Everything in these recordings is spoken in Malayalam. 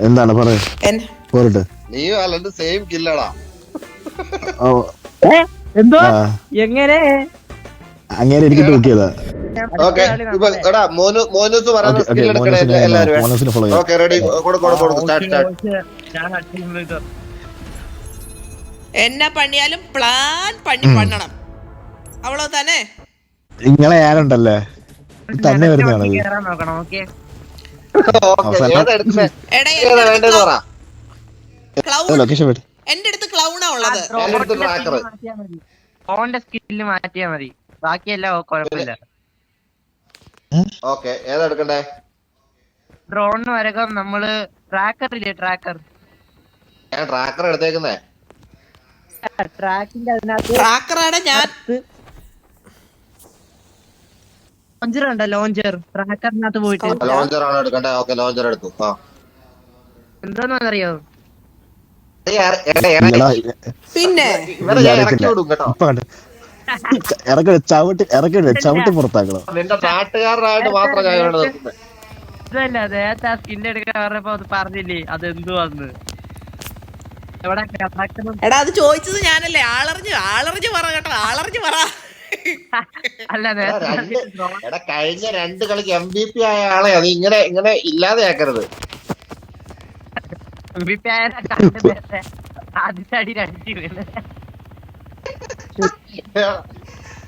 എന്താണ് പറയ് പോരട്ടെ. നീയും അല്ലെന്ന് സെയിം കില്ലടാ. എന്തോ എങ്ങനെ അങ്ങനെ എനിക്ക് തൂക്കിയതാ. ഓക്കെ എടാ മോനൂസ് പറയുന്ന സ്കിൽ എടുക്കണേ എല്ലാവരും. ഓക്കെ റെഡി കൊടുക്കും സ്റ്റാർട്ട്. എന്നാ പണിയാലും പ്ലാൻ പണ്ണണം. അവളോ തന്നെ ഇങ്ങളെ ഞാനുണ്ടല്ലേ തന്നെ വരുന്നതാണത്. എന്റെ അടുത്ത് ക്ലൗണാ ഉള്ളത്. ഓന്റെ സ്കില്ല് മാറ്റിയാ മതി, ബാക്കിയെല്ലാം കുഴപ്പമില്ല. ഓക്കെ ഏതാ എടുക്കണ്ടേ? ഡ്രോണിന് വരകം നമ്മള് ട്രാക്കർ ഇല്ലേ, ട്രാക്കർ. ഞാൻ ട്രാക്കർ എടുത്തേക്കുന്നേ. ട്രാക്കിന്റെ ട്രാക്കറാണ് ഞാൻ. ലോഞ്ചർ ഉണ്ടോ, ലോഞ്ചർ ട്രാക്കറിനകത്ത് പോയിട്ട്. ലോഞ്ചർ ആണ് എടുക്കണ്ടേ? ഓക്കെ ലോഞ്ചർ എടുത്തു. എന്താന്നറിയോ, പിന്നെ ചവിട്ടി പുറത്താക്കണം. നിന്റെ നാട്ടുകാരനായിട്ട് മാത്രം ഞാൻ ഇതല്ല നേരത്തെ ആ സ്കില്ല് എടുക്കാൻ പറഞ്ഞപ്പോ അത് പറഞ്ഞില്ലേ അതെന്തുവാന്ന്. എടാ അത് ചോദിച്ചത് ഞാനല്ലേ. ആളറിഞ്ഞ് പറ കേട്ടോ, ആളറിഞ്ഞ് പറ. അല്ല എടാ കഴിഞ്ഞ 2 കളിക്ക് MVP ആയ ആളെ അത് ഇങ്ങനെ ഇല്ലാതെയാക്കരുത്.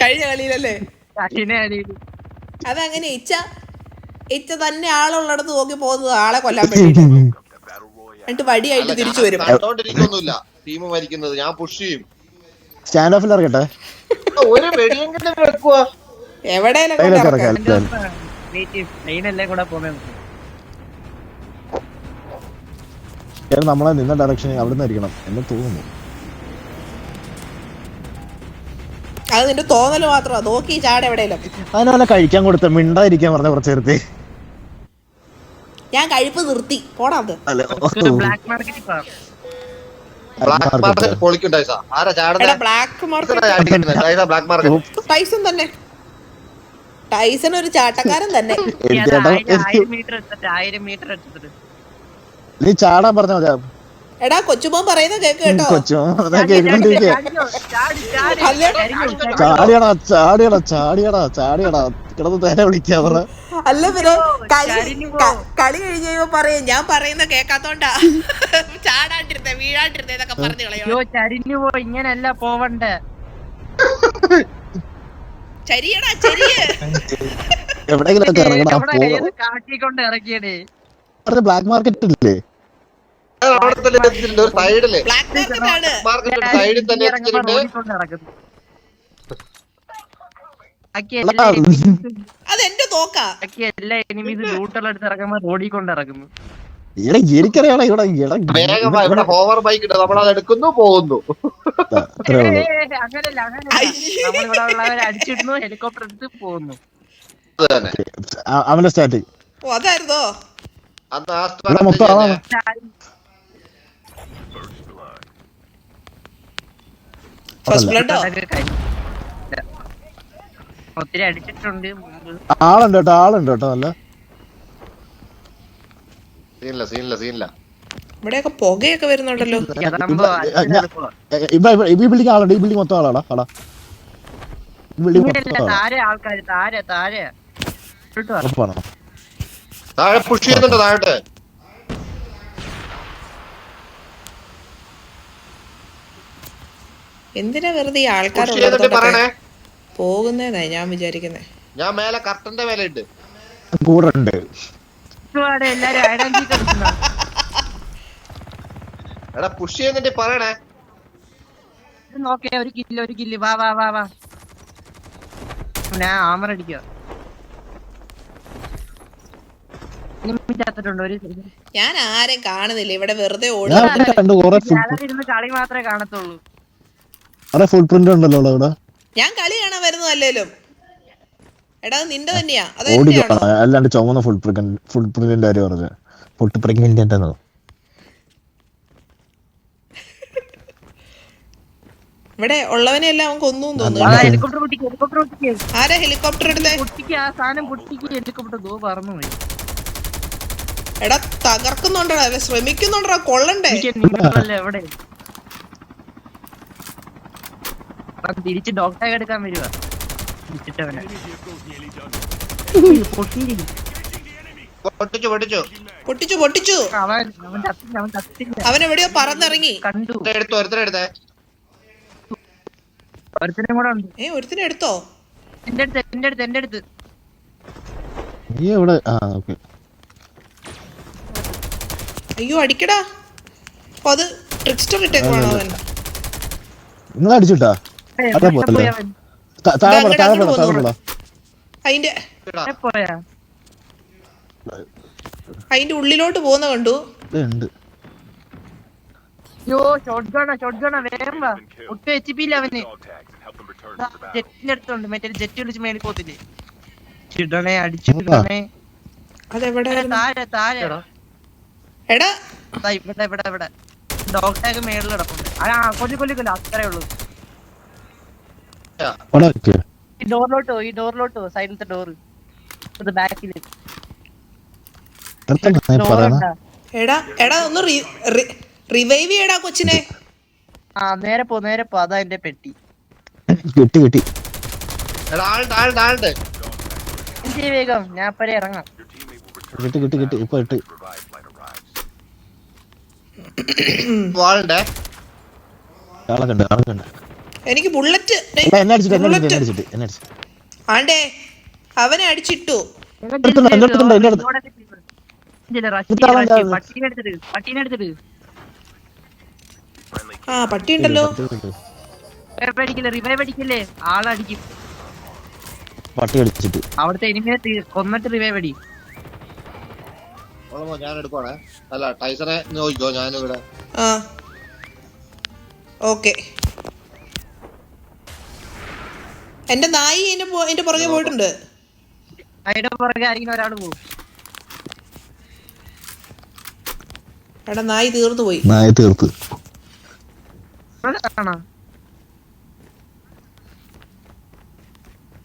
കഴിഞ്ഞ കളിയിലല്ലേ? അതങ്ങനെ ഇച്ച തന്നെ ആളുള്ളിടത്ത് നോക്കി പോകുന്നത് ആളെ കൊല്ലാൻ വേണ്ടിട്ട്. എന്നിട്ട് വടിയായിട്ട് തിരിച്ചു വരും. കണ്ടോണ്ടിരിക്കൊന്നുമില്ല ടീം മരിക്കുന്നത്. ഞാൻ പുഷ് ചെയ്യും. സ്റ്റാൻഡ് ഓഫിൽ ഇറക്കട്ടെ. ഒരു വെടിയെങ്കിലും വെക്കുക. എവിടെയെല്ലാം നമ്മളെ നിന്ന ഡയറക്ഷൻ അവിടുന്ന് ആയിരിക്കണം എന്ന് തോന്നുന്നു. അത് നിന്റെ തോന്നല് മാത്രമാ. നോക്കി ചാട് എവിടെയെല്ലാം. അതിനല്ല കഴിക്കാൻ കൊടുത്ത മിണ്ടായിരിക്കാൻ പറഞ്ഞ കുറച്ച് നേരത്തെ ഞാൻ കഴിപ്പ് നിർത്തി. പോടാ. ബ്ലാക്ക് മാർക്കറ്റിൽ പോവാം. ടൈസൺ തന്നെ. ടൈസൺ ഒരു ചാട്ടക്കാരൻ തന്നെ. 1000 മീറ്റർ എടുത്തിട്ട് നീ ചാടാൻ പറഞ്ഞ. എടാ കൊച്ചുമോൻ പറയുന്ന കേക്ക് കേട്ടോ. ചാടിയടാ കിടന്ന് തേനെ വിളിക്കാ പറ. അല്ല പിന്നെ കളി കഴിഞ്ഞ് പറയും ഞാൻ പറയുന്ന കേക്കാത്തോണ്ടാ ചാടാണ്ടിരുന്നേ വീഴാണ്ടിരുന്നേ എന്നൊക്കെ പറഞ്ഞു കളയോ. ചരിഞ്ഞു പോ, ഇങ്ങനല്ല പോവണ്ടേ. ചരിയടാ ചെറിയ എവിടെയെങ്കിലും കാട്ടിക്കൊണ്ട് ഇറക്കിയടേ. ബ്ലാക്ക് മാർക്കറ്റ് ഇല്ലേ? അതെന്റെ തോക്കാ. എല്ലാ എനിമീസ് ലൂട്ടെല്ലാം എടുത്ത് ഇറക്കുമ്പോ റോഡിൽ കൊണ്ട് ഇറക്കുന്നു. എനിക്കറിയാം ഇവിടെ ഹോവർ ബൈക്ക് ഉണ്ട്, നമ്മളത് എടുക്കുന്നു പോകുന്നു. അങ്ങനല്ല നമ്മളിവിടെ ഉള്ളവരെ അടിച്ചിടുന്നു, ഹെലികോപ്റ്റർ എടുത്ത് പോകുന്നു. അവന്റെ സ്റ്റാറ്റിക്. ഓ അതായിരുന്നോ? ഒത്തിരി അടിച്ചിട്ടുണ്ട്. ആളുണ്ട് കേട്ടോ നല്ല. ഇവിടെയൊക്കെ പുകയൊക്കെ വരുന്നുണ്ടല്ലോ. ഈ ബിൽഡിംഗ് ആളുണ്ട്. ഈ ബിൽഡിംഗ് മൊത്തം ആളാടാ. താഴെ ആൾക്കാര് താഴെ പുഷ് ചെയ്യുന്നുണ്ട് താഴോട്ട്. എന്തിനാ വെറുതെ ആൾക്കാർ പോകുന്നേന്നാ ഞാൻ വിചാരിക്കുന്നേ. ഞാൻ മേലെ കർട്ടന്റെ മേലെ ഉണ്ട്. കൂടെ ഉണ്ട് എല്ലാരും. എടാ പുഷ് ചെയ്യുന്നുണ്ട് പറയണേ. നോക്കേ ഒരു കില്ല് വാ. ഞാൻ ആമർ അടിക്കുക. ഞാൻ ആരെയും കാണുന്നില്ല ഇവിടെ, വെറുതെ കളി മാത്രമേ കാണത്തുള്ളൂ. ഫുൾ പ്രിന്റ് ഉണ്ടല്ലോ ഇവിടെ. ഞാൻ കളി കാണാൻ വരുന്നതല്ലേലും. എടാ നിന്റെ തന്നെയാ അല്ലാണ്ട് ചുമന്ന ഫുൾ പ്രിന്റിന്റെ കാര്യം പറഞ്ഞ ഫുൾ പ്രഗ്നന്റ് എന്താണോ? ഇവിടെ ഉള്ളവനെ എല്ലാം അവൻ കൊന്നു തോന്നുന്നു. ആരാ ഹെലികോപ്റ്റർ എടുത്തേ? ആ സാധനം പൊട്ടിക്ക് ഹെലികോപ്റ്റർ പറന്നു പോയി. എടാ തകർക്കുന്നുണ്ടോ ശ്രമിക്കുന്നുണ്ടോ കൊള്ളണ്ടേ? എവിടെ തിരിച്ച് ഡോക്ടറെ എടുക്കാൻ വരുവാ. പൊട്ടിച്ചു പൊട്ടിച്ചു അവൻ എവിടെയോ പറന്നിറങ്ങി. കണ്ടു. ഒരുത്തനും കൂടെ ഉണ്ട്. ഒരുത്തിനെ എടുത്തോ? എന്റെ അടുത്ത് നീ എവിടെ? ഓക്കെ. അയ്യോ അടിക്കടാ. അപ്പൊ അത് ട്രിക്സ്റ്റർ ഇട്ടേക്കുവാണോ അവൻ? നിങ്ങൾ അടിച്ചിട്ടാ? അതിന്റെ ഉള്ളിലോട്ട് പോകുന്ന കണ്ടു. വേഗം വാ. ഒട്ടും HP ഇല്ല അവന്. ജെറ്റിന്റെ അടുത്തുണ്ട്. മറ്റേ ജെറ്റ് വിളിച്ച് മേളിൽ പോത്തില്ലേ? ചിടണേ അടിച്ചിടണേ. അതെവിടെ? താഴെ എടാ ഇവിടെ ഡോക്ടർക്ക് മേളിൽ കിടപ്പുണ്ട്. കൊല്ലിക്കൊല്ല അത്രേ ഉള്ളൂ. ഈ ഡോറിലോട്ടോ സൈഡിലത്തെ ഡോറ് ബാക്കില്. എടാ ഒന്ന് റിവൈവ് ചെയ്യടാ കൊച്ചിനെ. നേരെ പോ അതാ എന്റെ പെട്ടി. കിട്ടി വേഗം ഞാൻ അപ്പഴേ ഇറങ്ങാം. കിട്ടി ഇപ്പൊ ഇട്ട്. എനിക്ക് ബുള്ളറ്റ് ആണ്ടേ അവനെ അടിച്ചിട്ടു. പട്ടി ഉണ്ടല്ലോ. റിവൈവ് അടിക്കല്ലേ? ആളടിക്കും. പട്ടി അടിച്ചിട്ട് അവിടുത്തെ എനിമിയെ കൊന്നിട്ട് റിവൈവ് അടി. ഞാൻ എടുക്കുവാണേ. അല്ല ടൈസറെ നോക്കിക്കോ. ഞാനിവിടെ ഓക്കെ. എന്റെ നായി എന്റെ പുറകെ പോയിട്ടുണ്ട്. അതിന്റെ പുറകെ ആരെങ്കിലും ഒരാൾ പോകും. എടാ നായി തീർന്നു പോയി.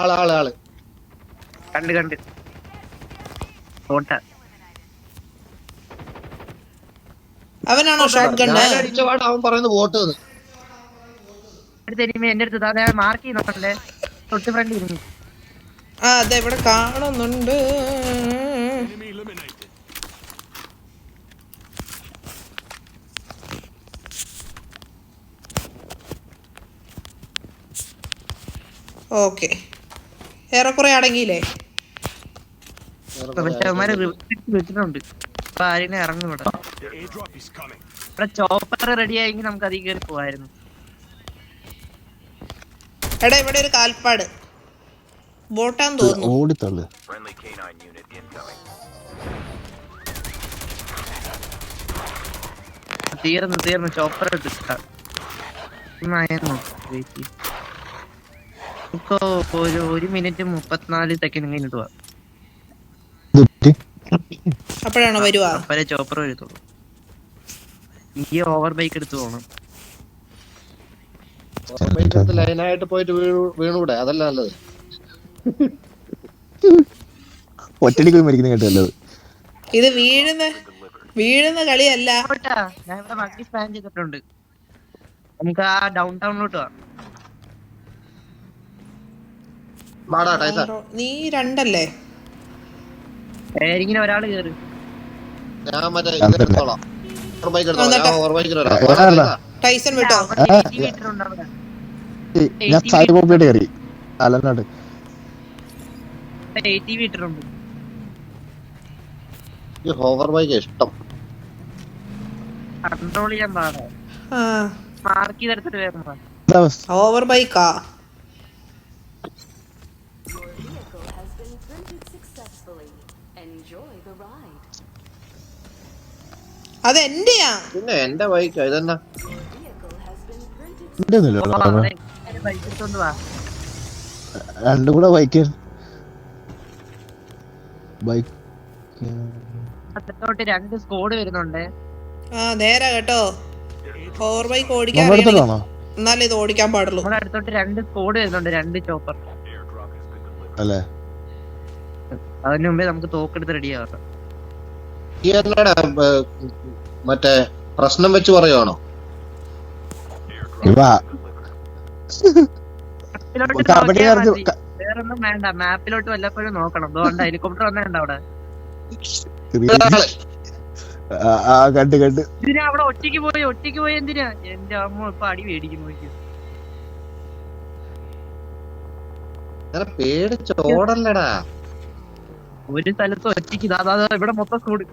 ആള് കണ്ട് അവനാണോ ഷോട്ട് ഗണ്ണ്? അവൻ പറയുന്നത് വോട്ട് എന്റെ അടുത്ത് മാർക്ക് ചെയ്യുന്നുണ്ടല്ലേ തൊട്ട് ഫ്രണ്ട് ഇരുന്നു. അതെ ഇവിടെ കാണുന്നുണ്ട്. ഓക്കെ ഏറെക്കുറെ അടങ്ങിയില്ലേ? വെച്ചിട്ടുണ്ട്. അപ്പൊ ആരെങ്കിലും ഇറങ്ങും ഇവിടെ. ചോപ്പർ റെഡി ആയെങ്കിൽ നമുക്ക് അതിൽ കയറി പോവായിരുന്നു. എടാ ഇവിടെ ഒരു കാൽപ്പാട് ബോട്ടാന്ന് തോന്നുന്നു. ഓടിത്തള്ളു. തീർന്നു ചോപ്പർ ഒരു 1 മിനിറ്റ് 34 സെക്കൻഡ് കഴിഞ്ഞിട്ട് പോവാ. അപ്പോഴാണോ വരുവാ? അപ്പഴേ ചോപ്പർ വരുത്തുള്ളൂ. ഈ ഓവർ ബൈക്ക് എടുത്ത് പോകണം. ലൈനായിട്ട് പോയിട്ട് വീണൂടെ? അതല്ല നല്ലത്. ഒറ്റടിക്ക് പോയി മരിക്കുന്ന കേട്ടല്ലത്. ഇത് വീഴുന്ന കളിയല്ല. ഞാൻ ഇവിടെ വണ്ടി സ്പാൻ ചെയ്തിട്ടുണ്ട്. നമുക്ക് ആ ഡൗൺ ടൗണിലോട്ട് പോവാം. നീ രണ്ടല്ലേ? ഇങ്ങനെ ഒരാള് കേറി. ഞാൻ മറ്റേ എടുത്തോളാം. ടൈസൺ വിട്ടോ? ഞാൻ സൈഡ് കോപ്പിയിട്ട് കയറി അലനാട്. ഹോവർ ബൈക്ക് ഇഷ്ടം. കൺട്രോൾ ചെയ്യാൻ പാടാ. മാർക്ക് ചെയ്തെടുത്തിട്ട് വേണം. ഓവർ ബൈക്കാ? അതെന്റെയാ. പിന്നെ എന്റെ ബൈക്കാ ഇതെന്നാ? രണ്ടും കൂടെ ബൈക്ക് രണ്ട് സ്കോഡ് വരുന്നുണ്ട്. നേരാ കേട്ടോ. ഓവർ ബൈക്ക് ഓടിക്കാൻ എന്നാലേ ഇത് ഓടിക്കാൻ പാടുള്ളൂ. നമ്മുടെ അടുത്തോട്ട് 2 സ്കോഡ് വരുന്നുണ്ട്. 2 ചോപ്പർ അല്ലേ? അതിന് മുമ്പേ നമുക്ക് തോക്കെടുത്ത് റെഡി ആവാം. ഈ എന്നടാ മറ്റേ പ്രശ്നം വെച്ച് പറയുവാണോ? ഇവാ മാപ്പിലോട്ട് കബഡി നോക്കിയാ കളിച്ച് മതി. വേറൊന്നും വേണ്ട, മാപ്പിലോട്ട് വല്ലപ്പോഴും നോക്കണം. അതുകൊണ്ട് ഹെലികോപ്റ്റർ വന്നിട്ടുണ്ട് അവിടെ. കണ്ട് ഇതിനാ അവിടെ ഒറ്റയ്ക്ക് പോയി എന്തിനാ? എന്റെ അമ്മ ഇപ്പൊ അടി മേടിക്കും നോക്കി. പേടിച്ചോടല്ലടാ. ഒരു സ്ഥലത്ത് ഒറ്റയ്ക്ക് ഇവിടെ മൊത്തം സ്കൂഡ്.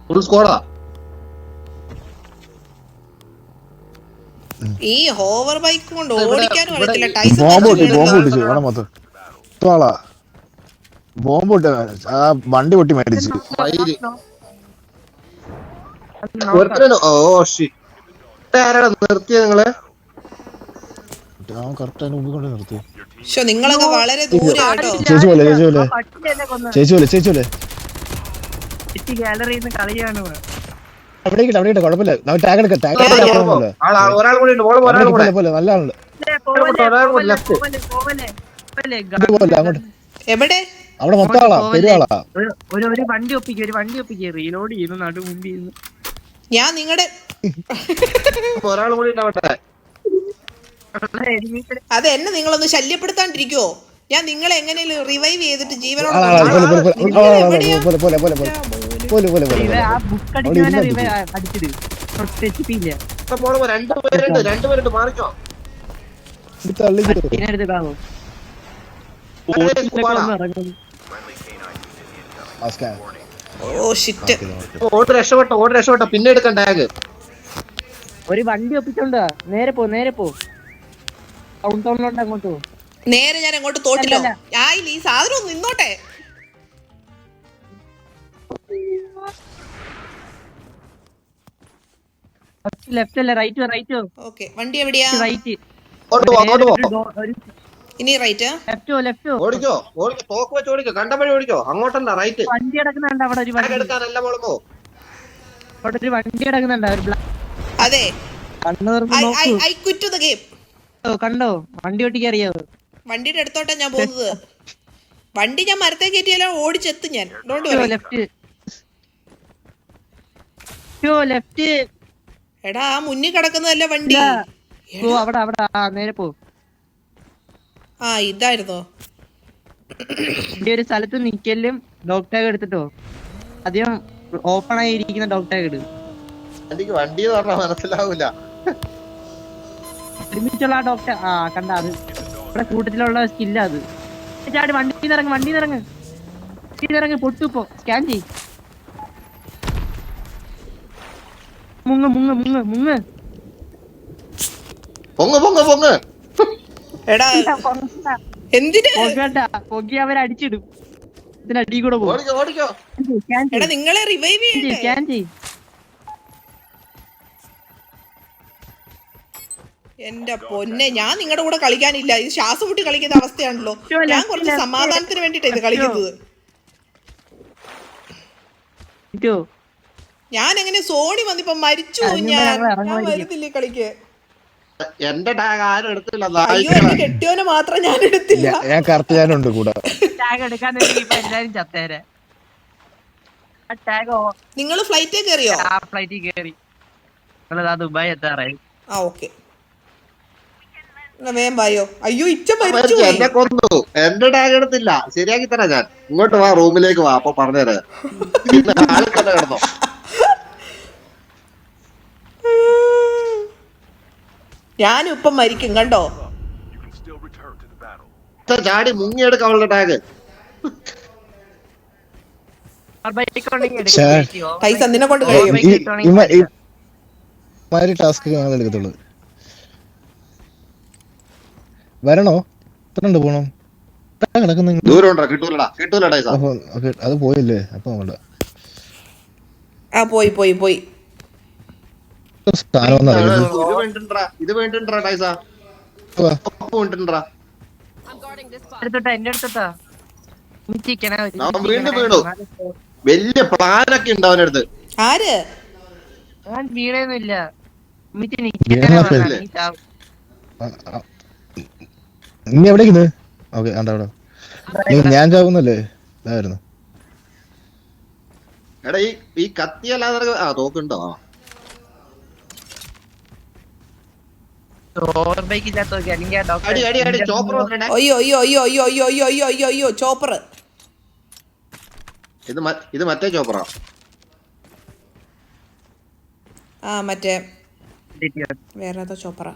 Full Skoda. ഈ ഹോവർ ബൈക്ക് കൊണ്ട് ഓടിക്കാനും അറിയത്തില്ല. ബോംബ് പൊട്ടിച്ചു അവിടെ മൊത്തം ബോംബ് പൊട്ടി ആ വണ്ടി പൊട്ടി മേടിച്ച്. നിർത്തിയ നിങ്ങള് കറക്റ്റ് അതിന് മുമ്പിൽ കൊണ്ട് നിർത്തി. നിങ്ങളൊക്കെ വളരെ ദൂരം കേട്ടോ. ചേച്ചി ഗാലറിന്ന് കളിയാണ്. അവിടെ കുഴപ്പമില്ല. ടാഗ് എടുക്കാം. ഒരാൾ കൂടി നല്ല ആളുണ്ട്. അങ്ങോട്ട് എവിടെ? അവിടെ മൊത്തം ആളാ, പെരുവാളാ. ഒരു വണ്ടി ഒപ്പിക്കുക റീലോഡ് ചെയ്യുന്നു നടുമുമ്പിൽ. ഞാൻ നിങ്ങളുടെ ഒരാൾ കൂടി അത് എന്നെ നിങ്ങളൊന്ന് ശല്യപ്പെടുത്താണ്ടിരിക്കുവോ? ഞാൻ നിങ്ങളെ എങ്ങനെയും റിവൈവ് ചെയ്തിട്ട് ജീവനോട് രണ്ടുപേരുണ്ട് മാറിക്കോ. ഓട് രക്ഷപ്പെട്ടോ പിന്നെ എടുക്കണ്ട ടാഗ്. ഒരു വണ്ടി ഒപ്പിച്ചോണ്ടാ നേരെ പോ ടൗണിലോട്ട് അങ്ങോട്ട് പോ. നേരെ ഞാൻ അങ്ങോട്ട് തോട്ടില്ലോ. ആയില്ല, ഈ സാധനം ഒന്ന് നിന്നോട്ടെ. ലെഫ്റ്റ് അല്ല റൈറ്റ്. ഓക്കെ, വണ്ടി എവിടെയാ? റൈറ്റ്. ഇനി റൈറ്റ്. ലെഫ്റ്റ് ഓടിക്കോ. തോക്ക് വെച്ച് ഓടിക്കോ. കണ്ടപഴി ഓടിക്കോ. അങ്ങോട്ടല്ല റൈറ്റ്. വണ്ടി കിടക്കുന്നുണ്ട് അവിടെ. ഒരു വണ്ടി എടുക്കാനല്ല പോളമോ. അവിടെ ഒരു വണ്ടി കിടക്കുന്നുണ്ട്. അതെ, ഐ ക്വിറ്റ് ദ ഗെയിം. കണ്ടോ? വണ്ടി ഓട്ടിക്ക് അറിയാവോ? വണ്ടിയുടെ അടുത്തോട്ടാ ഞാൻ പോകുന്നത്. വണ്ടി ഞാൻ മരത്തെ കയറ്റിയാലോ ഓടിച്ചെത്തും ഞാൻ. ലെഫ്റ്റ്. എടാ, ആ മുന്നിൽ കിടക്കുന്നതല്ല വണ്ടി. അവിടെ നേരെ പോ. ഇതായിരുന്നോ? ഒരു സ്ഥലത്ത് നിക്കലും ഡോഗ് ടാഗ് എടുത്തിട്ടോ. അധികം ഓപ്പൺ ആയിരിക്കുന്ന ഡോഗ് ടാഗ് ഇട്. വണ്ടി മനസ്സിലാവൂല. ഒരുമിച്ചുള്ള ഡോക്ടർ കണ്ട അത് ഇവിടെ കൂട്ടത്തിലുള്ള സ്കില്ല. അത് ചാടി വണ്ടി ഇറങ്ങ് പൊട്ടുപ്പോ. സ്കാൻ ചെയ്. മുങ്ങ്. എടാ, എന്തിനാ പൊക്കി അവരടിച്ചിടും. ഇതിനടി കൂടെ പോകും. എടാ, നിങ്ങളെ റിവൈവ് ചെയ്യണ്ടേ? സ്കാൻ ചെയ്. എന്റെ പൊന്നെ, ഞാൻ നിങ്ങളുടെ കൂടെ കളിക്കാനില്ല. ഇത് ശ്വാസം മുട്ടി കളിക്കുന്ന അവസ്ഥയാണല്ലോ. ഞാൻ കുറച്ച് സമാധാനത്തിന് വേണ്ടിട്ടാ ഇത് കളിക്കുന്നത്. ഞാൻ എങ്ങനെ സോണി വന്നിപ്പോ മരിച്ചു. ഞാൻ വരുന്നില്ലേ കളിക്ക്. എന്റെ ടാഗ് ആരും എടുത്തില്ല. അയ്യോ, എന്റെ കെട്ടിയോനെ മാത്രം ഞാൻ എടുത്തില്ല. ഞാൻ കറക്റ്റ് ഞാനുണ്ട് കൂടെ. നിങ്ങള് ഫ്ലൈറ്റിൽ കയറിയോ? ഫ്ലൈറ്റിൽ കയറി. ദുബായ് എത്താറായി. ഓക്കെ, വേഗം പായോ. അയ്യോ, ഇച്ച മരിച്ചു. എന്നെ കൊന്നു. എന്റെ ടാഗ് എടുത്തില്ല. ശരിയാക്കി തരാം ഞാൻ. ഇങ്ങോട്ട് വാ, റൂമിലേക്ക് വാ. അപ്പൊ പറഞ്ഞുതരാം. ആള് തന്നെ കിടന്നോ. ഞാനും ഇപ്പം മരിക്കും കണ്ടോ. ചാടി മുങ്ങിയെടുക്കാം അവളുടെ ടാഗ്. പൈസ നിന്നെ കൊണ്ട് കഴിയും. ടാസ്ക് ഞങ്ങൾ എടുക്കത്തുള്ളൂ. വരണോ? എത്ര പോണം? അത് പോയില്ലേ? അപ്പൊ പോയി. ഇത് വേണ്ടിണ്ടാ ടൈസ. വീണ്ടും വീണു. വലിയ പ്ലാനൊക്കെ ഉണ്ട് അവനടുത്ത്. ആര്? വീണൊന്നുമില്ല. നീ എവിടേക്ക്? ഓക്കെ, അവിടെ ഞാൻ ചാവുന്നല്ലേ? ഇതായിരുന്നു. എടാ ഈ കത്തിയല്ലാതെ തോക്കുണ്ടോ? ഓവർബൈക്ക് ഇല്ലാത്ത നോക്കി അല്ലെങ്കിൽ ആ അടി അടി അടി ഡോക്ടർ ചോപ്പർ വന്നിട്ടേ. അയ്യോ അയ്യോ അയ്യോ അയ്യോ അയ്യോ അയ്യോ അയ്യോ അയ്യോ അയ്യോ ചോപ്പർ. ഇത് മറ്റേ ചോപ്പറാ. ആ മറ്റേ വേറെ ഏതോ ചോപ്പറാ.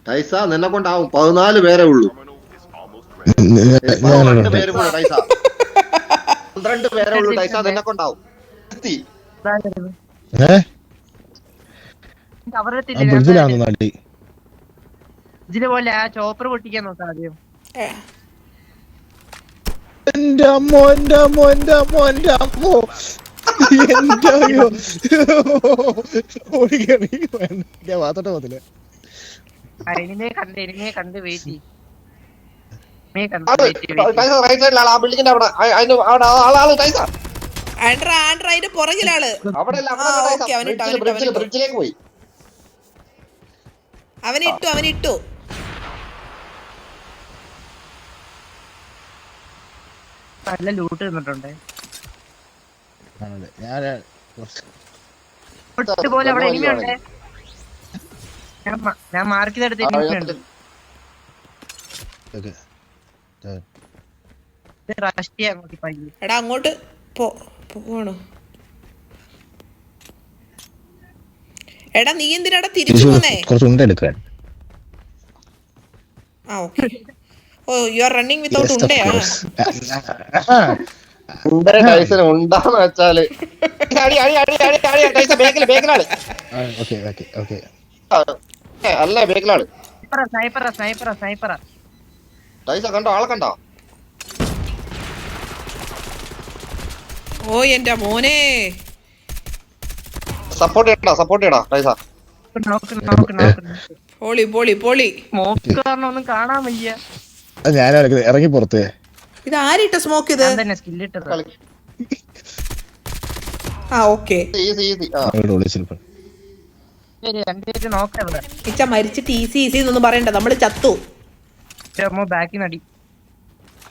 ടൈസ നിന്നെ കൊണ്ടാവും. 14 പേരേ ഉള്ളൂ. 12 പേരും കൂടെ ടൈസ. 12 പേരേ ഉള്ളൂ ടൈസ, നിന്നെ കൊണ്ടാവും. ബ്രിഡ്ജിലാണെന്ന് നടി. ഇതിലെ പോലെ ആ ചോപ്പർ പൊട്ടിക്കാൻ നോക്കാം ആദ്യം. എന്റെ അമ്മോ എന്റെ അമ്മോ എന്റെ അമ്മോ എന്റെ അമ്മോ എന്റെ വാത്തോട്ട് പോകത്തില്ല. എനിമയെ കണ്ട് വെയിറ്റ് ചെയ്യും. അതിന്റെ പുറകിലാള്. ബ്രിഡ്ജിലേക്ക് പോയി. അവനിട്ടു. നല്ല ലൂട്ട് തന്നിട്ടുണ്ട്. പോലെ അവിടെ എനിമയുണ്ട്. ഞാൻ മാർക്ക് ചെയ്തെടുത്ത് എനിമയുണ്ട്. എടാ അങ്ങോട്ട് പോണോ? എടാ നീ എന്തിനാടാ തിരിച്ചു പോന്നേ? കുറച്ചുണ്ടെടുക്കാൻ. ആ okay. Oh you are running without ഉണ്ടയാ? ഉണ്ടാന്ന് വെച്ചാല് അല്ല ബേക്കിലാണ്. ടൈസ കണ്ടോ? ആളെ കണ്ടോ? ഓ എന്റെ മോനെ സപ്പോർട്ട് ചെയ്യടാ ടൈസ. പോളി ഒന്നും കാണാൻ വയ്യ. ഞാൻ ഇറങ്ങി പുറത്ത്. ഇത് ആരിട്ട സ്മോക്ക്? ഇത് സ്കില്ലിട്ടത്. ആ ഓക്കെ. ഇച്ച മരിച്ചിട്ട് ഈസി എന്നൊന്നും പറയണ്ട, നമ്മള് ചത്തു. ബാക്കി നടി.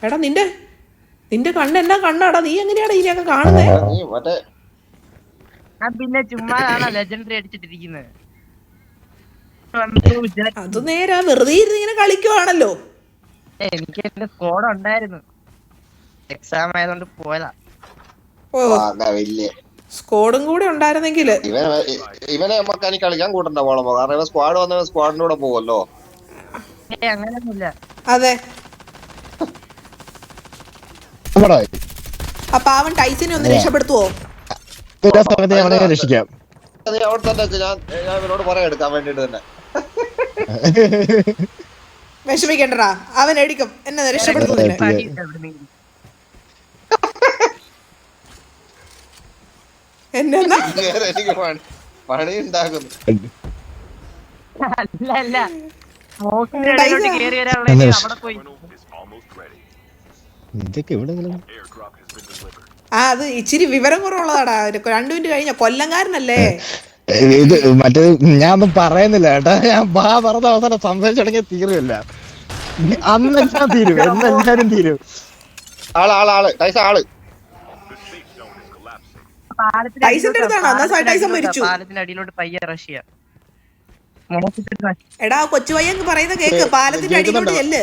എടാ നിന്റെ കണ്ണ് എന്നാ കണ്ണാടാ? നീ എങ്ങനെയാടാ ഇതിനൊക്കെ കാണുന്നേ? പിന്നെ ചുമ്മാ ലെജൻഡറി അടിച്ചിട്ടിരിക്കുന്നത്. അത് നേരാ, വെറുതെ ഇരുന്ന് ഇങ്ങനെ കളിക്കുവാണല്ലോ. എനിക്ക് എന്റെ സ്ക്വാഡ് ഉണ്ടായിരുന്നു, എക്സാം ആയതുകൊണ്ട് പോയതാ. ഓ സ്ക്വാഡും കൂടെ ഉണ്ടായിരുന്നെങ്കില് ഇവനെ നമുക്ക് കളിക്കാൻ കൂട്ടണ്ട പോളമോ, കാരണം ഇവൻ സ്ക്വാഡ് വന്ന സ്ക്വാഡിന്റെ കൂടെ പോവല്ലോ. അങ്ങനെയൊന്നുമില്ല. അതെ. അപ്പൊ അവൻ ടൈസിനെ ഒന്ന് രക്ഷപ്പെടുത്തുവോ? രക്ഷിക്കാം. ഞാൻ ഇവനോട് പറയാം എടുക്കാൻ വേണ്ടിട്ട് തന്നെ. വിഷമിക്കണ്ടടാ, അവൻ എടുക്കും എന്നെ രക്ഷപ്പെടുത്തുന്നതിന്. എന്നാ എനിക്ക് പണി ഉണ്ടാക്കുന്നു. അല്ല ആ അത് ഇച്ചിരി വിവരം കുറവുള്ളതാടാ. 2 മിനിറ്റ് കഴിഞ്ഞ കൊല്ലംകാരനല്ലേ ഇത്. മറ്റേ ഞാൻ ഒന്നും പറയുന്നില്ല കേട്ടാ. ഞാൻ പറഞ്ഞ അവസാനം സംസാരിച്ചു തുടങ്ങിയ തീരുമല്ല. അന്നെല്ലാം തീരും, എന്നെല്ലാരും തീരും. ആള് ടൈസ ആള് ടൈസന്റെ അടുത്താണോ? ടൈസൺ മരിച്ചു. പാലത്തിന്റെ അടിയിലോട്ട് പയ്യെ റഷ്യ. എടാ കൊച്ചു പയ്യൻ പറയുന്ന കേക്ക്. പാലത്തിന്റെ അടിയിലോട്ട് ചെല്ല്.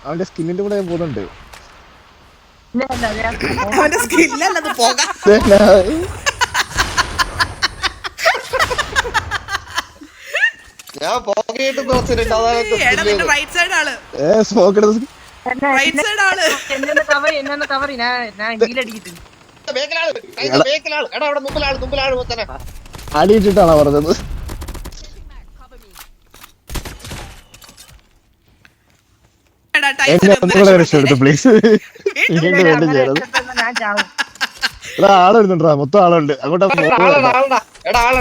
അവന്റെ സ്കിന്നിന്റെ കൂടെ പോകുന്നുണ്ട്. അവന്റെ സ്കില്ലല്ലത് പോകാം. ഞാൻ പോകയിട്ട് റൈറ്റ് സൈഡ് ആള്. അടിയിട്ടിട്ടാണോ പറഞ്ഞത്? എന്നെ ഒന്നുകൂടെ രക്ഷപ്പെടുത്തു പ്ലീസ്. ആള് വരുന്നുണ്ടാ, മൊത്തം ആളുണ്ട്. അങ്ങോട്ട്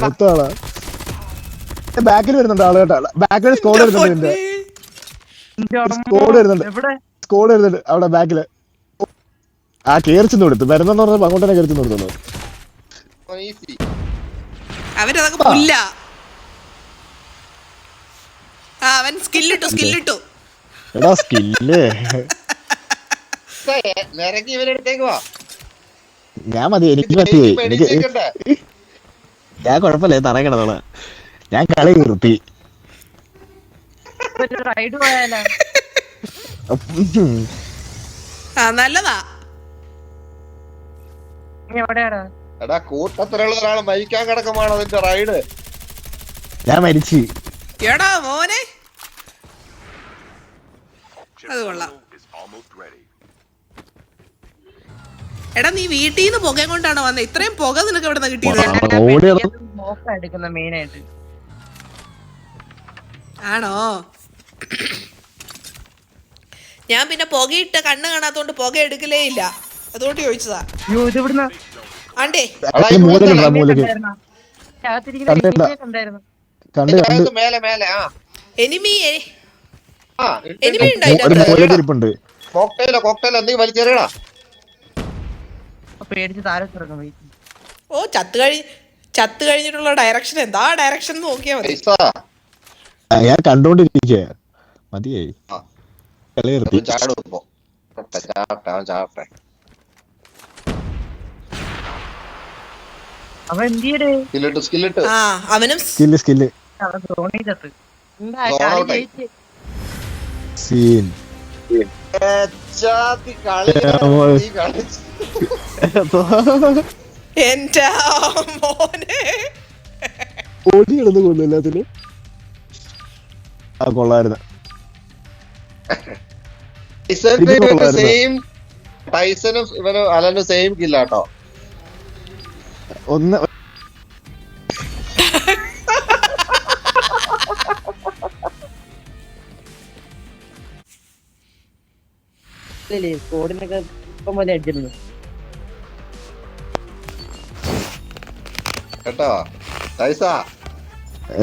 മൊത്തം ആളാ. ബാക്കിൽ വരുന്നുണ്ട് ആള് കേട്ടാ. ബാക്കിൽ സ്കോഡ് വരുന്നുണ്ട്. സ്കോഡ് വരുന്നുണ്ട് അവിടെ ബാക്കില്. ആ കേറിച്ചെന്ന് കൊടുത്തു. വരുന്നെന്ന് പറഞ്ഞപ്പോ അങ്ങോട്ട് തന്നെ കേറിച്ചെന്ന് കൊടുത്തോളൂ. അവരതൊക്കെ പുല്ല. അവൻ സ്കില്ലിട്ടു. എടാ സ്കില്ല് ഇവരെടുത്തേക്ക് വാ. ഞാൻ മതി, എനിക്ക് മതി, എനിക്ക് ഞാൻ കുഴപ്പമില്ല, തറ കിടന്നോളാം. ഞാൻ കളി നിർത്തി. റൈഡ് പോയാലോ? നല്ലതാ. എവിടെയാടാ? എടാ കൂട്ടത്തിലുള്ള ഒരാള് മരിക്കാൻ കിടക്കുമാണ് അതിന്റെ റൈഡ്. ഞാൻ മരിച്ചു. എടാ മോനെ, അത് കൊള്ളാം. എടാ നീ വീട്ടിൽ നിന്ന് പുകയും കൊണ്ടാണോ വന്നത്? ഇത്രയും പുക നിനക്ക് എവിടെ നിന്ന് കിട്ടിയത്? എടുക്കുന്ന മെയിൻ ആയിട്ട് ആണോ? ഞാൻ പിന്നെ പുകയിട്ട കണ്ണ് കാണാത്തോണ്ട് പുക എടുക്കലേ ഇല്ല, അതുകൊണ്ട് ചോദിച്ചതാ. ആണ്ടേ മേലെ മേലെ എനിമി ഉണ്ട്. കോക്ടെയിലോ എന്തെങ്കിലും വലിച്ചെറിയടാ. പേടിച്ച് താഴെ ഇറങ്ങും. ഓ ചത്ത് കഴിഞ്ഞിട്ടുള്ള ഡയറക്ഷൻ എന്താ? ഡയറക്ഷൻ നോക്കിയാ മതി. ഞാൻ കണ്ടോണ്ടിരിക്കുക, മതിയായി. അവൻ എന്തിയുടെ അവനും സ്കില്ല് സീൻ. എന്റെ മോനെ ഓടി കിടന്ന് കൊള്ളു എല്ലാത്തിനും. ആ കൊള്ളായിരുന്നു. ടൈസനും ഇവനും അലനും സെയിം കില്ലാട്ടോ. ഒന്ന് സ്കോഡിനൊക്കെ ഇപ്പം പോലെ അടിച്ചിരുന്നു കേട്ടോ. ടൈസ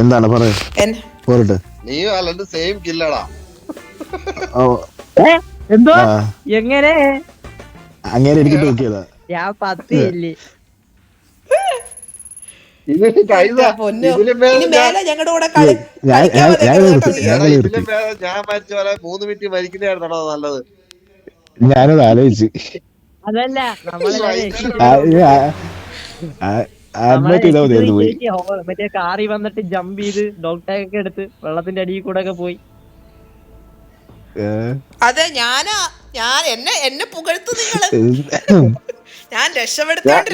എന്താണ് പറയട്ടെ? നീയും അലനും സെയിം കില്ലടാ. എന്തോ എങ്ങനെ അങ്ങനെ എനിക്ക് നോക്കിയതാ. ഞാൻ 10 ഇല്ലേ. ഞങ്ങളുടെ കൂടെ കളി ഞാൻ മരിച്ച പോലെ 3 മിനിറ്റ് മരിക്കുന്നതായിരുന്നോ നല്ലത്? ഞാനത് ആലോചിച്ച്. അതല്ല മറ്റേ കാറി വന്നിട്ട് ജമ്പ് ചെയ്ത് ഡോഗ് ടാഗ് ഒക്കെ എടുത്ത് വെള്ളത്തിന്റെ അടിയിൽ കൂടെ ഒക്കെ പോയി. അതെ ഞാൻ എന്നെ പുകഴ്ത്തു നിങ്ങള്. ഞാൻ രക്ഷപ്പെടുത്താണ്ട്